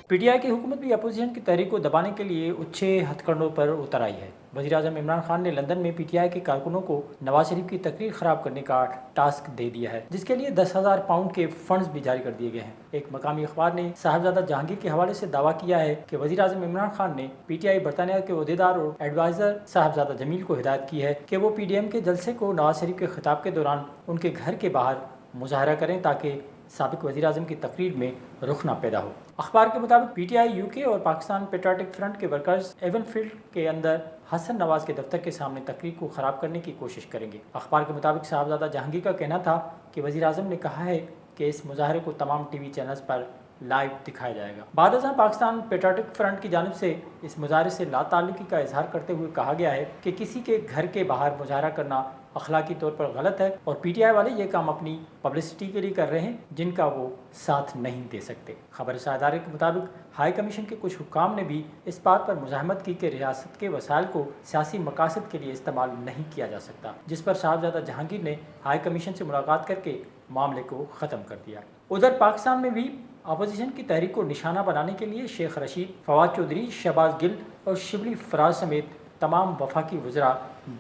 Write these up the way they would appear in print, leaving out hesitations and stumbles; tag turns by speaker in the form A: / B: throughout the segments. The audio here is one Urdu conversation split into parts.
A: پی ٹی آئی کی حکومت بھی اپوزیشن کی تحریک کو دبانے کے لیے اچھے ہتھ کنڈوں پر اتر آئی ہے۔ وزیر اعظم عمران خان نے لندن میں پی ٹی آئی کے کارکنوں کو نواز شریف کی تقریر خراب کرنے کا ٹاسک دے دیا ہے، جس کے لیے 10,000 پاؤنڈ کے فنڈز بھی جاری کر دیے گئے ہیں۔ ایک مقامی اخبار نے صاحبزادہ جہانگیر کے حوالے سے دعویٰ کیا ہے کہ وزیر اعظم عمران خان نے پی ٹی آئی برطانیہ کے عہدیدار اور ایڈوائزر صاحبزادہ جمیل کو ہدایت کی ہے کہ وہ پی ڈی ایم کے جلسے کو نواز شریف کے خطاب کے دوران ان کے گھر کے باہر مظاہرہ کریں تاکہ سابق وزیر اعظم کی تقریر میں رخ نہ پیدا ہو۔ اخبار کے مطابق پی ٹی آئی یو کے اور پاکستان پیٹریوٹک فرنٹ کے ورکرز ایون فیلڈ کے اندر حسن نواز کے دفتر کے سامنے تقریر کو خراب کرنے کی کوشش کریں گے۔ اخبار کے مطابق صاحبزادہ جہانگیر کا کہنا تھا کہ وزیر اعظم نے کہا ہے کہ اس مظاہرے کو تمام ٹی وی چینلز پر لائیو دکھایا جائے گا۔ بعد ازاں پاکستان پیٹریوٹک فرنٹ کی جانب سے اس مظاہرے سے لا تعلقی کا اظہار کرتے ہوئے کہا گیا ہے کہ کسی کے گھر کے باہر مظاہرہ کرنا اخلاقی طور پر غلط ہے اور پی ٹی آئی والے یہ کام اپنی پبلسٹی کے لیے کر رہے ہیں جن کا وہ ساتھ نہیں دے سکتے۔ خبر رساں ادارے کے مطابق ہائی کمیشن کے کچھ حکام نے بھی اس بات پر مزاحمت کی کہ ریاست کے وسائل کو سیاسی مقاصد کے لیے استعمال نہیں کیا جا سکتا، جس پر صاحبزادہ جہانگیر نے ہائی کمیشن سے ملاقات کر کے معاملے کو ختم کر دیا۔ ادھر پاکستان میں بھی اپوزیشن کی تحریک کو نشانہ بنانے کے لیے شیخ رشید، فواد چودھری، شہباز گل اور شبلی فراز سمیت تمام وفاقی وزراء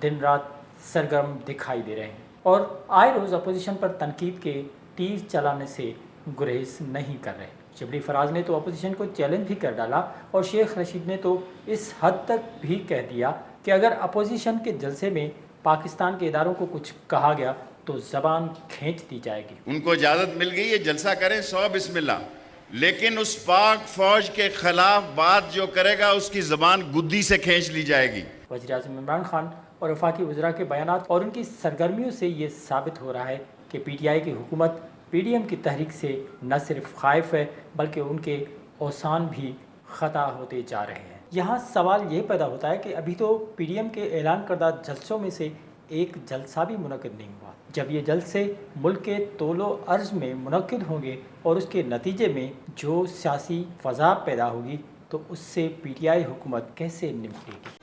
A: دن رات سرگرم دکھائی دے رہے ہیں اور آئے روز اپوزیشن پر تنقید کے تیر چلانے سے گریز نہیں کر رہے۔ شبلی فراز نے تو اپوزیشن کو چیلنج بھی کر ڈالا اور شیخ رشید نے تو اس حد تک بھی کہہ دیا کہ اگر اپوزیشن کے جلسے میں پاکستان کے اداروں کو کچھ کہا گیا تو زبان کھینچ دی جائے گی۔
B: ان کو اجازت مل گئی ہے جلسہ کریں 100 بسم اللہ، لیکن اس پاک فوج کے خلاف بات جو کرے گا اس کی زبان گدی سے کھینچ لی جائے گی۔
A: وزیر اعظم عمران خان اور وفاقی وزراء کے بیانات اور ان کی سرگرمیوں سے یہ ثابت ہو رہا ہے کہ پی ٹی آئی کی حکومت پی ڈی ایم کی تحریک سے نہ صرف خائف ہے بلکہ ان کے اوسان بھی خطا ہوتے جا رہے ہیں۔ یہاں سوال یہ پیدا ہوتا ہے کہ ابھی تو پی ڈی ایم کے اعلان کردہ جلسوں میں سے ایک جلسہ بھی منعقد نہیں ہوا۔ جب یہ جلسے ملک کے طول و عرض میں منعقد ہوں گے اور اس کے نتیجے میں جو سیاسی فضا پیدا ہوگی تو اس سے پی ٹی آئی حکومت کیسے نمٹے گی؟